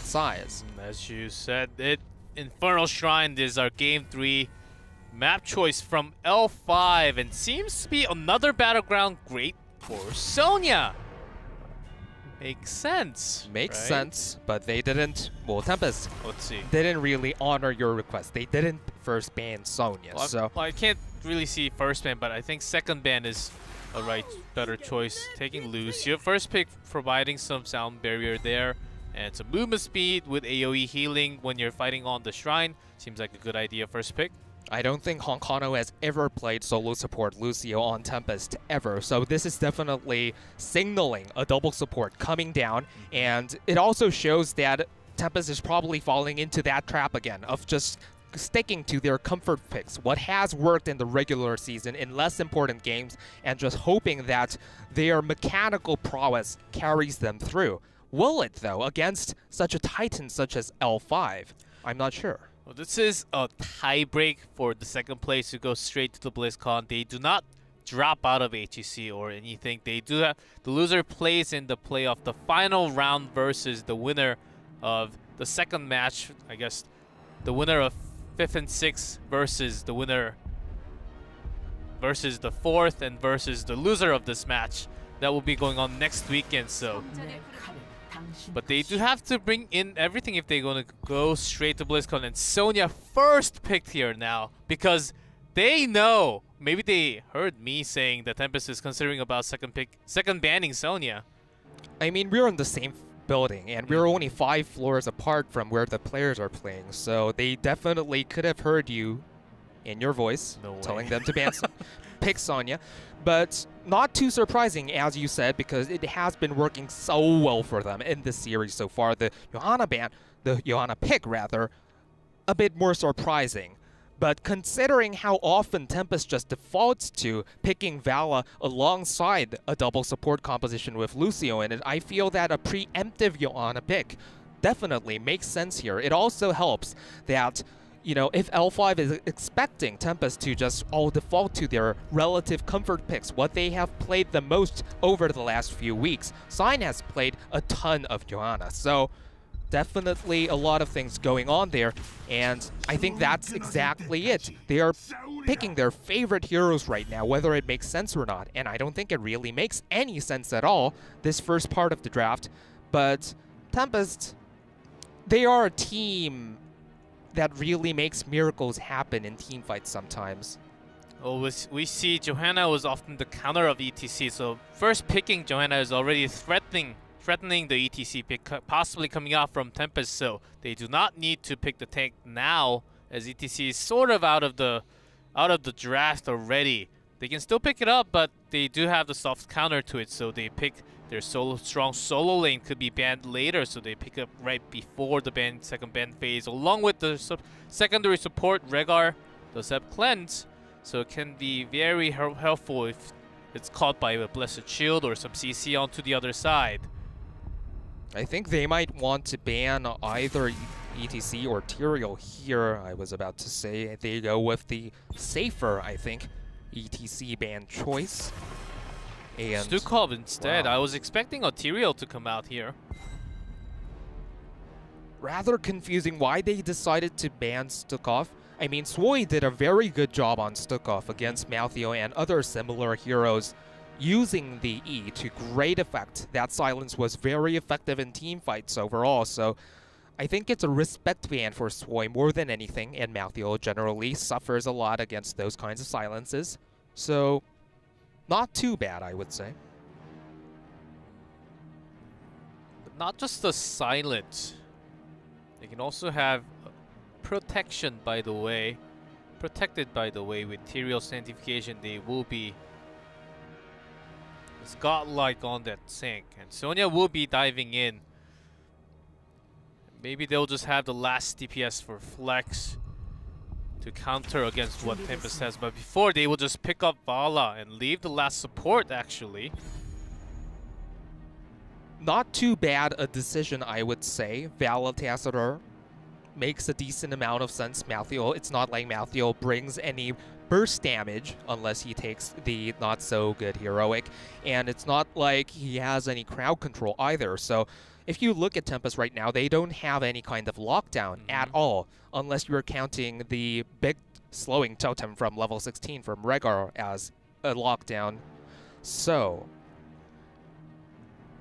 size. As you said, Infernal Shrine is our Game 3 map choice from L5 and seems to be another battleground great for Sonya. Makes sense. Makes right? sense, but they didn't. Well, Tempest Let's see. didn't really honor your request. They didn't first ban Sonya, Well, so I can't really see first ban, but I think second ban is a better choice. Taking Lucio. First pick providing some sound barrier there and some movement speed with AoE healing when you're fighting on the shrine. Seems like a good idea first pick. I don't think Honkano has ever played solo support Lucio on Tempest ever, so this is definitely signaling a double support coming down, and it also shows that Tempest is probably falling into that trap again of just sticking to their comfort picks, what has worked in the regular season in less important games, and just hoping that their mechanical prowess carries them through. Will it, though, against such a titan such as L5? I'm not sure. Well, this is a tiebreak for the second place to go straight to the BlizzCon. They do not drop out of HGC or anything. They do have the loser plays in the playoff, the final round versus the winner of the second match. I guess the winner of 5th and 6th versus the winner versus the 4th and versus the loser of this match. That will be going on next weekend. So. But they do have to bring in everything if they're going to go straight to BlizzCon. And Sonya first picked here now because they know. Maybe they heard me saying that Tempest is considering about second banning Sonya. I mean, we're in the same building, and we're only 5 floors apart from where the players are playing. So they definitely could have heard you in your voice telling them to ban pick Sonya. But not too surprising, as you said, because it has been working so well for them in this series so far. The Johanna pick, rather, a bit more surprising. But considering how often Tempest just defaults to picking Vala alongside a double support composition with Lucio in it, I feel that a preemptive Johanna pick definitely makes sense here. It also helps that, you know, if L5 is expecting Tempest to just all default to their relative comfort picks, what they have played the most over the last few weeks, Sign has played a ton of Johanna. So definitely a lot of things going on there, and I think that's exactly it. They are picking their favorite heroes right now, whether it makes sense or not, and I don't think it really makes any sense at all, this first part of the draft. But Tempest, they are a team that really makes miracles happen in team fights sometimes. Oh, we see Johanna was often the counter of ETC, so first picking Johanna is already threatening the ETC pick, possibly coming out from Tempest, so they do not need to pick the tank now, as ETC is sort of out of the draft already. They can still pick it up, but they do have the soft counter to it, so they pick their strong solo lane could be banned later, so they pick up right before the second ban phase, along with the secondary support Rehgar does have cleanse, so it can be very helpful if it's caught by a Blessed Shield or some CC onto the other side. I think they might want to ban either ETC or Tyrael here. I was about to say they go with the safer, I think, ETC ban choice. And Stukov instead. wow. I was expecting a Tyrael to come out here. Rather confusing why they decided to ban Stukov. I mean, Swoi did a very good job on Stukov against Maltheo and other similar heroes, using the E to great effect. That silence was very effective in team fights overall, so I think it's a respect ban for Swoi more than anything, and Maltheo generally suffers a lot against those kinds of silences. So not too bad, I would say. But not just the silence. They can also have protection, by the way. Protected, by the way, with Tyrael Sanctification. They will be godlike on that sink. And Sonya will be diving in. Maybe they'll just have the last DPS for Flex to counter against what Tempest has. But before, they will just pick up Vala and leave the last support, actually. Not too bad a decision, I would say. Vala Tacitor makes a decent amount of sense. Maltheo, it's not like Maltheo brings any burst damage unless he takes the not so good heroic, and it's not like he has any crowd control either. So if you look at Tempest right now, they don't have any kind of lockdown at all, unless you're counting the big slowing totem from level 16 from Rhaegar as a lockdown. So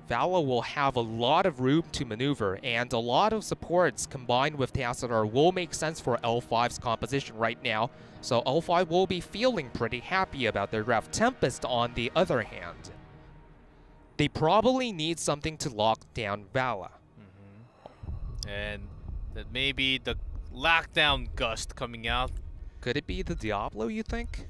Vala will have a lot of room to maneuver, and a lot of supports combined with Tassadar will make sense for L5's composition right now. So L5 will be feeling pretty happy about their draft. Tempest, on the other hand, they probably need something to lock down Vala. And that may be the lockdown gust coming out. Could it be the Diablo, you think?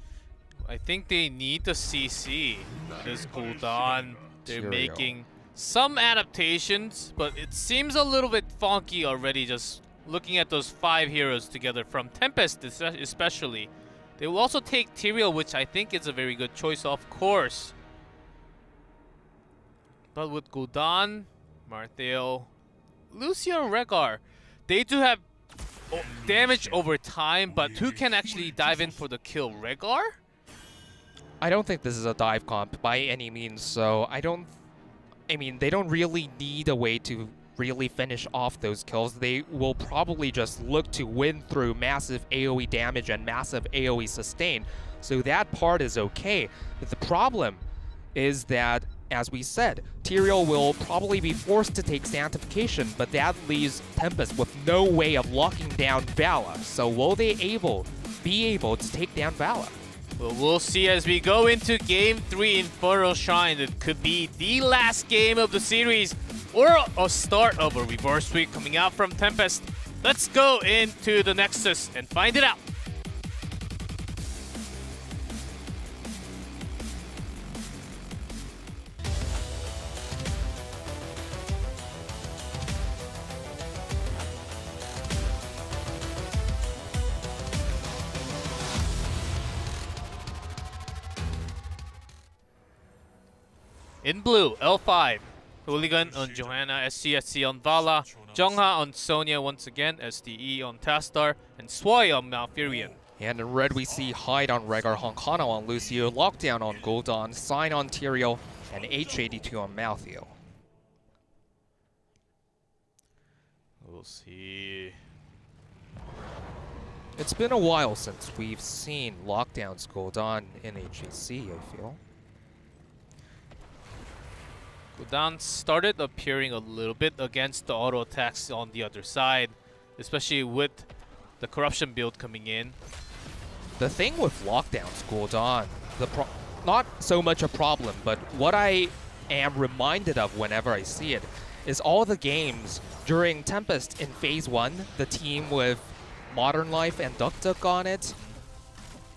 I think they need the CC. This cooldown, they're making some adaptations, but it seems a little bit funky already just looking at those 5 heroes together from Tempest especially. They will also take Tyrael, which I think is a very good choice, of course. But with Gul'dan, Marthael, Lucio, and Rhaegar, they do have damage over time, but who can actually dive in for the kill? Rhaegar? I don't think this is a dive comp by any means, so I mean, they don't really need a way to really finish off those kills. They will probably just look to win through massive AoE damage and massive AoE sustain, so that part is okay. But the problem is that, as we said, Tyrael will probably be forced to take Sanctification, but that leaves Tempest with no way of locking down Vala. So will they be able to take down Vala? Well, we'll see as we go into Game 3 in Infernal Shrine. It could be the last game of the series or a start of a reverse sweep coming out from Tempest. Let's go into the Nexus and find it out. In blue, L5. Hooligan on Johanna, SCSC on Vala, Jongha on Sonya once again, SDE on Tastar, and Sway on Malfurion. And in red, we see Hyde on Rhaegar, Honkano on Lucio, Lockdown on Gul'dan, Sign on Tyrael, and H82 on Malthael. We'll see. It's been a while since we've seen Lockdown's Gul'dan in HGC, I feel. Gul'dan started appearing a little bit against the auto attacks on the other side, especially with the corruption build coming in. The thing with Lockdown's Gul'dan, not so much a problem, but what I am reminded of whenever I see it is all the games during Tempest in Phase 1, the team with Modern Life and Duk on it.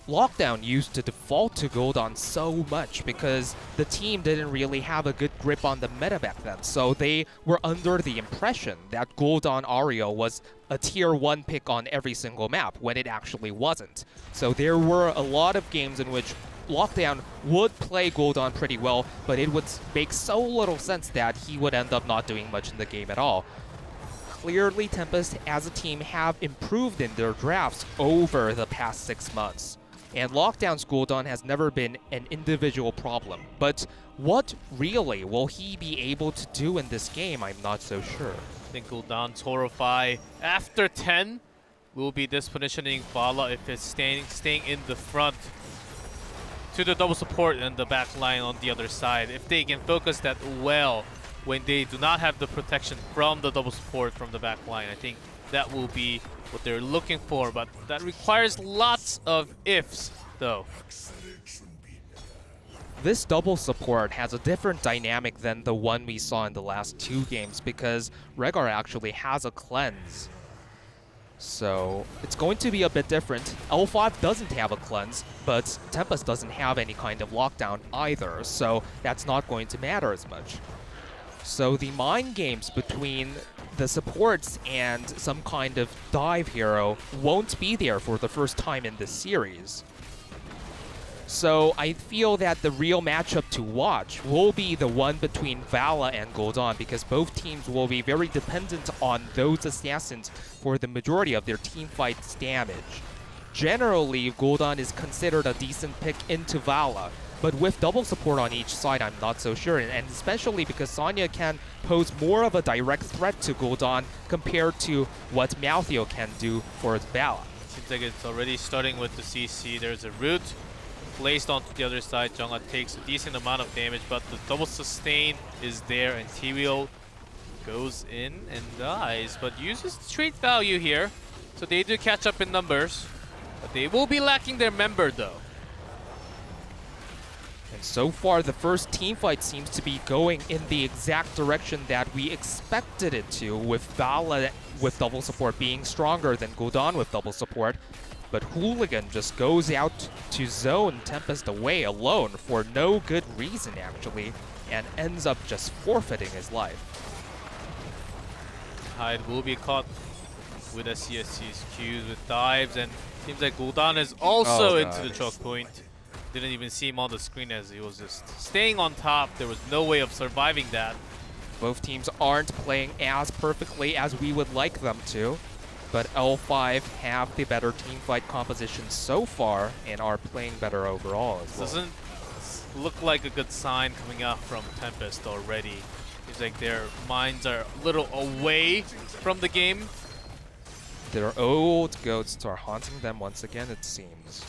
Lockdown used to default to Gul'dan so much because the team didn't really have a good grip on the meta back then. So they were under the impression that Gul'dan Ario was a tier 1 pick on every single map when it actually wasn't. So there were a lot of games in which Lockdown would play Gul'dan pretty well, but it would make so little sense that he would end up not doing much in the game at all. Clearly, Tempest as a team have improved in their drafts over the past 6 months. And Lockdown's Gul'dan has never been an individual problem. But what really will he be able to do in this game? I'm not so sure. I think Gul'dan's Horrify after 10 will be dispositioning Vala if it's staying in the front to the double support and the back line on the other side. If they can focus that well when they do not have the protection from the double support from the back line, I think that will be what they're looking for, but that requires lots of ifs, though. This double support has a different dynamic than the one we saw in the last 2 games because Rhaegar actually has a cleanse. So it's going to be a bit different. L5 doesn't have a cleanse, but Tempest doesn't have any kind of lockdown either, so that's not going to matter as much. So the mind games between the supports and some kind of dive hero won't be there for the first time in this series. So I feel that the real matchup to watch will be the one between Vala and Gul'dan because both teams will be very dependent on those assassins for the majority of their team fight's damage. Generally, Gul'dan is considered a decent pick into Vala, But with double support on each side, I'm not so sure. And especially because Sonya can pose more of a direct threat to Gul'dan compared to what Maltheo can do for Vala. Seems like it's already starting with the CC. There's a root placed onto the other side. Jungha takes a decent amount of damage, but the double sustain is there, and Tyrael goes in and dies, but uses the trait value here. So they do catch up in numbers, but they will be lacking their member though. And so far, the first team fight seems to be going in the exact direction that we expected it to, with Vala with double support being stronger than Gul'dan with double support. But Hooligan just goes out to zone Tempest away alone for no good reason, actually, and ends up just forfeiting his life. Hyde will be caught with SCSC's Qs with dives, and seems like Gul'dan is also into the choke point. Didn't even see him on the screen as he was just staying on top. There was no way of surviving that. Both teams aren't playing as perfectly as we would like them to, but L5 have the better team fight composition so far and are playing better overall as well. Doesn't look like a good sign coming out from Tempest already. Seems like their minds are a little away from the game. Their old ghosts are haunting them once again, it seems.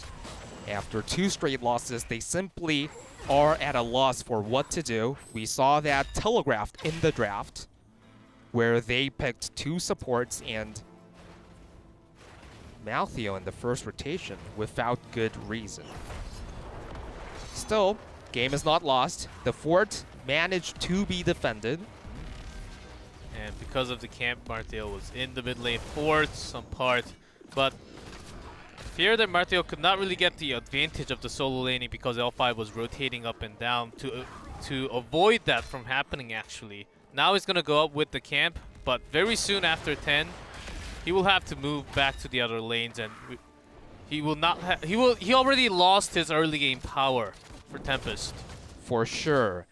After 2 straight losses, they simply are at a loss for what to do. We saw that telegraphed in the draft, where they picked 2 supports and Maltheo in the first rotation without good reason. Still, game is not lost. The fort managed to be defended. And because of the camp, Maltheo was in the mid lane for some part, but fear that Maltheo could not really get the advantage of the solo laning because L5 was rotating up and down to avoid that from happening actually. Now he's gonna go up with the camp, but very soon after 10, he will have to move back to the other lanes, and he will not he already lost his early game power for Tempest. For sure.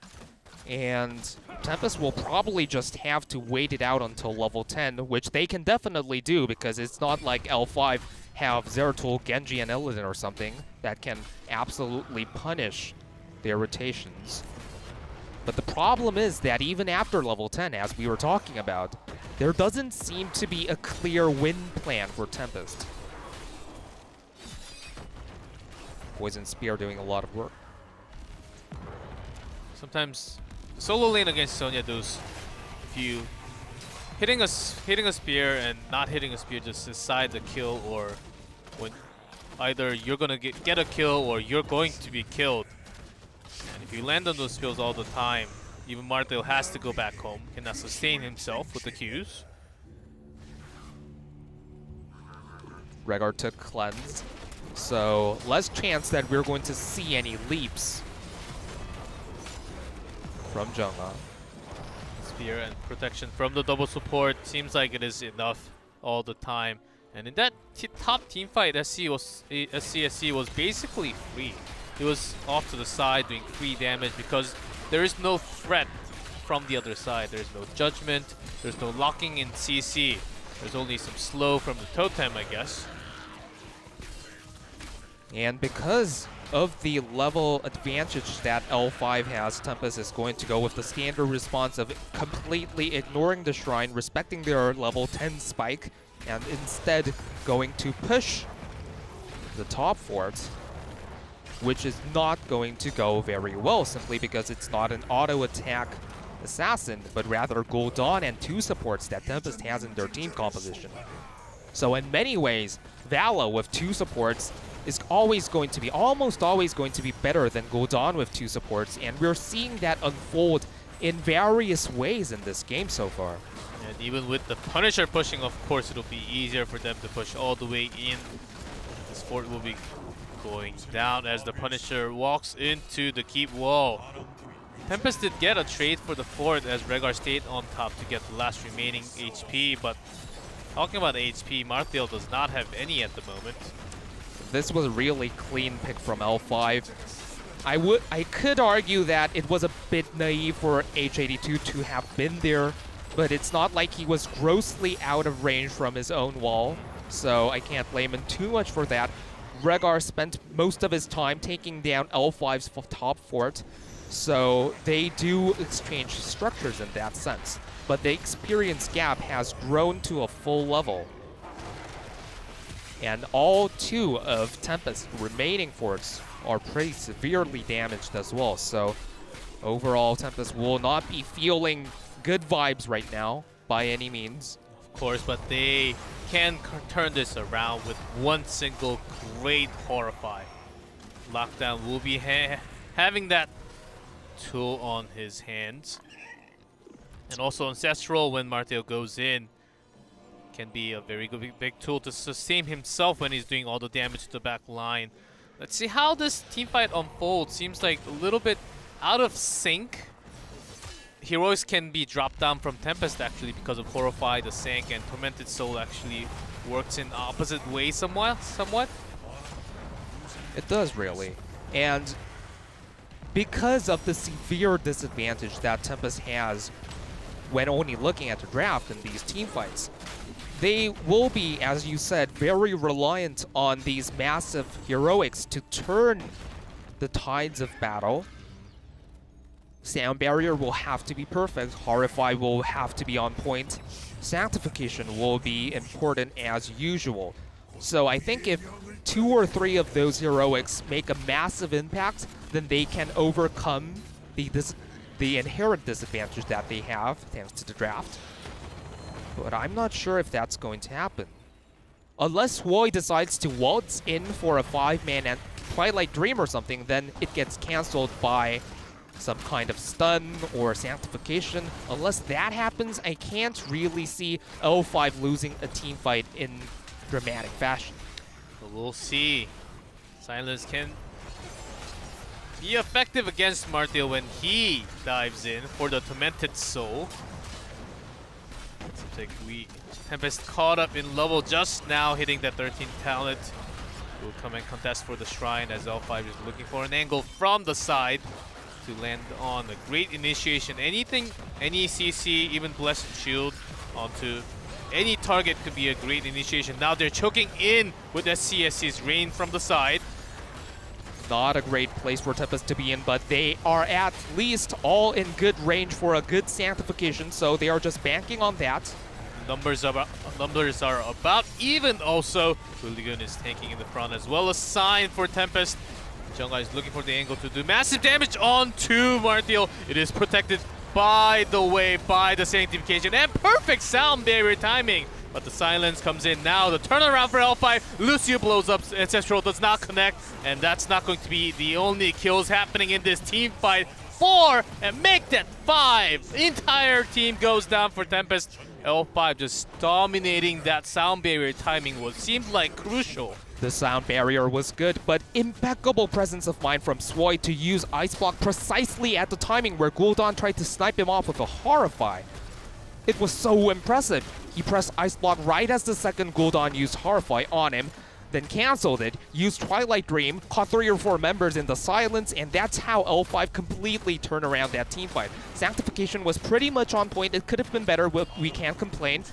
And Tempest will probably just have to wait it out until level 10, which they can definitely do because it's not like L5 have Zeratul, Genji, and Illidan or something that can absolutely punish their rotations. But the problem is that even after level 10, as we were talking about, there doesn't seem to be a clear win plan for Tempest. Poison Spear doing a lot of work. Sometimes solo lane against Sonya does, if you hitting a spear and not hitting a spear just decides a kill, or when either you're gonna get a kill or you're going to be killed. And if you land on those spells all the time, even Maltheo has to go back home, cannot sustain himself with the Qs. Rehgar took cleanse, so less chance that we're going to see any leaps from Jungha. Spear and protection from the double support seems like it is enough all the time. And in that top team fight, SCSC was basically free. He was off to the side doing free damage because there is no threat from the other side. There's no judgment, there's no locking in CC. There's only some slow from the totem, I guess. And because of the level advantage that L5 has, Tempest is going to go with the standard response of completely ignoring the shrine, respecting their level 10 spike, and instead going to push the top fort, which is not going to go very well simply because it's not an auto-attack assassin, but rather Gul'dan and 2 supports that Tempest has in their team composition. So in many ways, Vala with 2 supports is almost always going to be better than Gul'dan with 2 supports, and we're seeing that unfold in various ways in this game so far. And even with the Punisher pushing, of course, it'll be easier for them to push all the way in. This fort will be going down as the Punisher walks into the keep wall. Tempest did get a trade for the fort as Rehgar stayed on top to get the last remaining HP, but talking about HP, Maltheo does not have any at the moment. This was a really clean pick from L5. I could argue that it was a bit naive for H82 to have been there, but it's not like he was grossly out of range from his own wall, so I can't blame him too much for that. Rehgar spent most of his time taking down L5's top fort, so they do exchange structures in that sense. But the experience gap has grown to a full level. And all 2 of Tempest's remaining forts are pretty severely damaged as well, so overall Tempest will not be feeling good vibes right now by any means. Of course, but they can turn this around with one single great Horrify. Lockdown will be having that tool on his hands. And also Ancestral, when Marteo goes in, can be a very good big tool to sustain himself when he's doing all the damage to the back line. Let's see how this teamfight unfolds. Seems like a little bit out of sync. Heroics can be dropped down from Tempest actually because of Horrify, the Sank, and Tormented Soul actually works in opposite ways somewhat. It does really. And because of the severe disadvantage that Tempest has when only looking at the draft in these teamfights, they will be, as you said, very reliant on these massive heroics to turn the tides of battle. Sound Barrier will have to be perfect, Horrify will have to be on point, Sanctification will be important as usual. So I think if 2 or 3 of those heroics make a massive impact, then they can overcome the inherent disadvantage that they have thanks to the draft. But I'm not sure if that's going to happen. Unless Swoi decides to waltz in for a 5-man and Twilight Dream or something, then it gets cancelled by some kind of stun or Sanctification. Unless that happens, I can't really see L5 losing a team fight in dramatic fashion. But we'll see. Silence can be effective against Marteo when he dives in for the Tormented Soul. Seems like Tempest caught up in level just now, hitting that 13 talent. Will come and contest for the Shrine as L5 is looking for an angle from the side to land on a great initiation. Anything, any CC, even Blessed Shield onto any target could be a great initiation. Now they're choking in with SCSC's Rain from the side. Not a great place for Tempest to be in, but they are at least all in good range for a good Sanctification, so they are just banking on that. Numbers are about even also. Hooligan is tanking in the front as well. A sign for Tempest. Junga is looking for the angle to do massive damage onto Marteo. It is protected by the wave, by the Sanctification, and perfect Sound Barrier timing. But the silence comes in now. The turnaround for L5. Lucio blows up. Ancestral does not connect. And that's not going to be the only kills happening in this team fight. 4 and make that 5. The entire team goes down for Tempest. L5 just dominating that Sound Barrier timing seemed like crucial. The Sound Barrier was good, but impeccable presence of mind from Swoi to use Ice Block precisely at the timing where Gul'dan tried to snipe him off with a Horrify. It was so impressive. He pressed Ice Block right as the second Gul'dan used Horrify on him, then cancelled it, used Twilight Dream, caught 3 or 4 members in the silence, and that's how L5 completely turned around that teamfight. Sanctification was pretty much on point. It could have been better, we can't complain.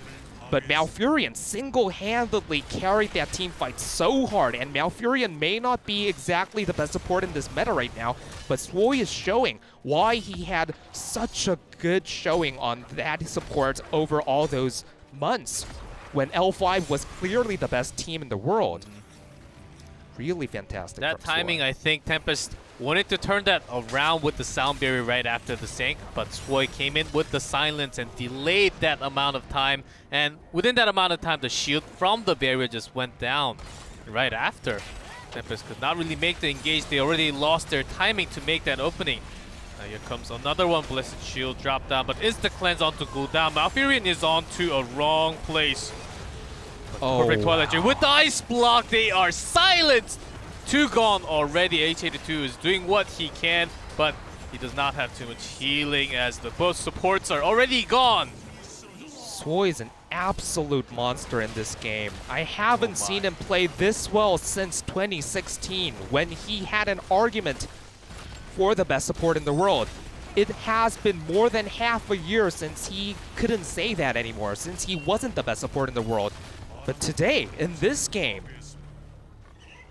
But Malfurion single-handedly carried that teamfight so hard, and Malfurion may not be exactly the best support in this meta right now, but Swoi is showing why he had such a good showing on that support over all those months when L5 was clearly the best team in the world. Really fantastic. That timing, I think Tempest wanted to turn that around with the Sound Barrier right after the Sank, but Swoi came in with the silence and delayed that amount of time. And within that amount of time, the shield from the barrier just went down right after. Tempest could not really make the engage. They already lost their timing to make that opening. Now here comes another one. Blessed Shield dropped down, but insta-cleanse onto Gul'dan. Malfurion is onto a wrong place. Perfect Twilight Dream. With the Ice Block, they are silenced. 2 gone already. H82 is doing what he can, but he does not have too much healing as the both supports are already gone. Swoi is an absolute monster in this game. I haven't seen him play this well since 2016 when he had an argument for the best support in the world. It has been more than half a year since he couldn't say that anymore, since he wasn't the best support in the world. But today, in this game,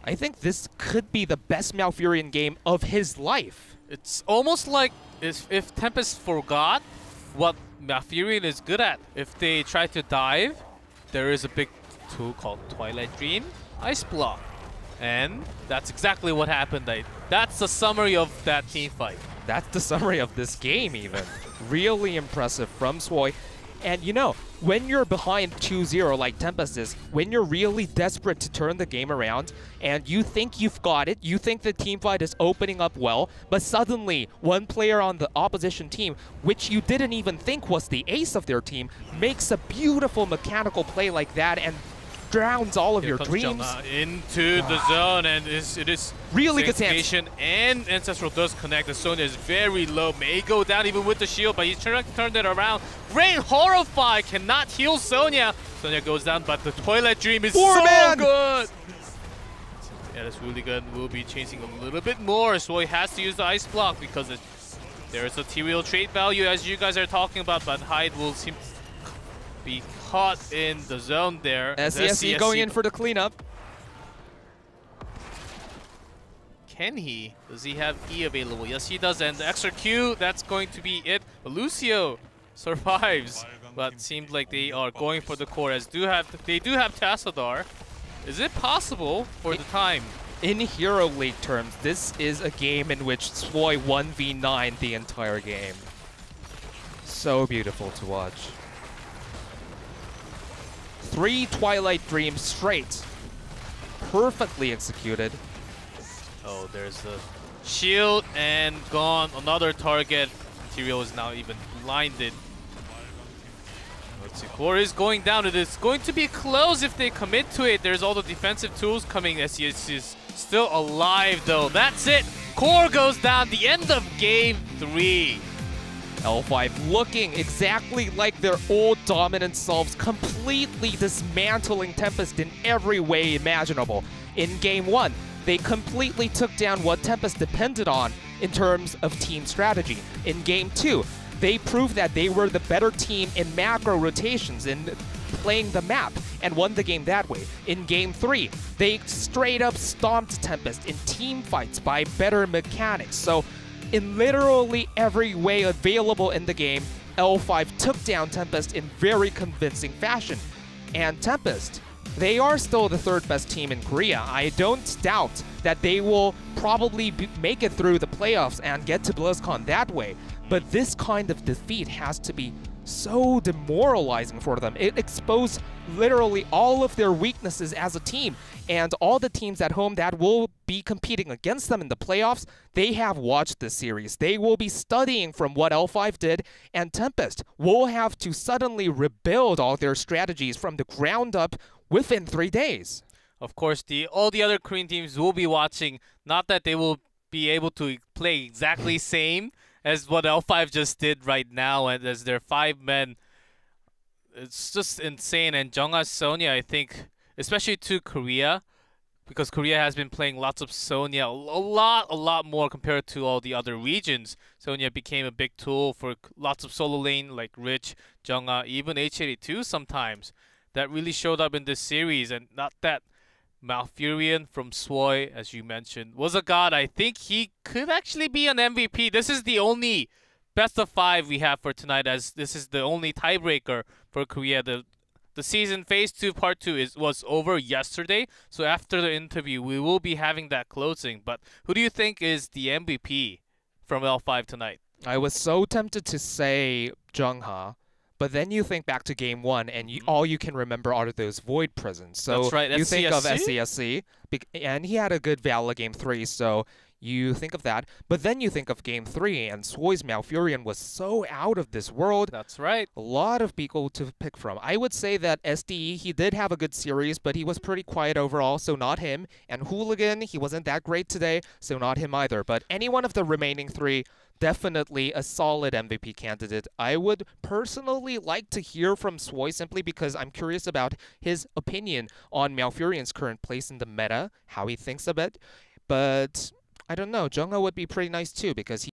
I think this could be the best Malfurion game of his life. It's almost like if Tempest forgot what Malfurion is good at. If they try to dive, there is a big tool called Twilight Dream Ice Block. And that's exactly what happened. That's the summary of that team fight. That's the summary of this game even. Really impressive from Swoi. And you know, when you're behind 2-0 like Tempest is, when you're really desperate to turn the game around and you think you've got it, you think the team fight is opening up well, but suddenly one player on the opposition team, which you didn't even think was the ace of their team, makes a beautiful mechanical play like that and drowns all of your dreams. Into the zone, and it is really good stance. And Ancestral does connect. The Sonya is very low, may go down even with the shield, but he's trying to turn it around. Great Horrify cannot heal Sonya. Sonya goes down, but the Twilight Dream is so good. Yeah, that's really good. We'll be chasing a little bit more, so he has to use the Ice Block because there's a T-Wheel trait value as you guys are talking about, but Hyde will seem to be caught in the zone there. SCSC going in for the cleanup. Can he? Does he have E available? Yes, he does. And the extra Q, that's going to be it. But Lucio survives. But it seems like they are going for the core as they do have Tassadar. Is it possible for the time? In Hero League terms, this is a game in which Swoi 1v9 the entire game. So beautiful to watch. 3 Twilight Dreams straight. Perfectly executed. Oh, there's the shield and gone. Another target. Tyrael is now even blinded. Let's see. Core is going down. It is going to be close if they commit to it. There's all the defensive tools coming. SES is still alive though. That's it. Core goes down. The end of game 3. L5 looking exactly like their old dominant selves, completely dismantling Tempest in every way imaginable. In Game 1, they completely took down what Tempest depended on in terms of team strategy. In Game 2, they proved that they were the better team in macro rotations, in playing the map, and won the game that way. In Game 3, they straight up stomped Tempest in team fights by better mechanics. So in literally every way available in the game, L5 took down Tempest in very convincing fashion. And Tempest, they are still the 3rd best team in Korea. I don't doubt that they will probably make it through the playoffs and get to BlizzCon that way. But this kind of defeat has to be so demoralizing for them. It exposed literally all of their weaknesses as a team, and all the teams at home that will be competing against them in the playoffs, they have watched this series. They will be studying from what L5 did, and Tempest will have to suddenly rebuild all their strategies from the ground up within 3 days. Of course, all the other Korean teams will be watching. Not that they will be able to play exactly same as what L5 just did right now, and as their 5 men, it's just insane. And Jungha's Sonya, I think, especially to Korea, because Korea has been playing lots of Sonya, a lot more compared to all the other regions. Sonya became a big tool for lots of solo lane like Rich, Jungha, even H82 sometimes. That really showed up in this series, and not that Malfurion from Swoi, as you mentioned, was a god. I think he could actually be an MVP. This is the only best of 5 we have for tonight, as this is the only tiebreaker for Korea. The season Phase 2 Part 2 was over yesterday, so after the interview, we will be having that closing. But who do you think is the MVP from L5 tonight? I was so tempted to say Jungha, but then you think back to Game 1, and all you can remember are those Void Prisons. So that's right. You think of SCSC, and he had a good Vala Game 3, so you think of that. But then you think of Game 3, and Swoi's Malfurion was so out of this world. That's right. A lot of people to pick from. I would say that SDE, he did have a good series, but he was pretty quiet overall, so not him. And Hooligan, he wasn't that great today, so not him either. But any one of the remaining 3, definitely a solid MVP candidate. I would personally like to hear from Swoi simply because I'm curious about his opinion on Malfurion's current place in the meta, how he thinks of it. But I don't know, Jungha would be pretty nice too because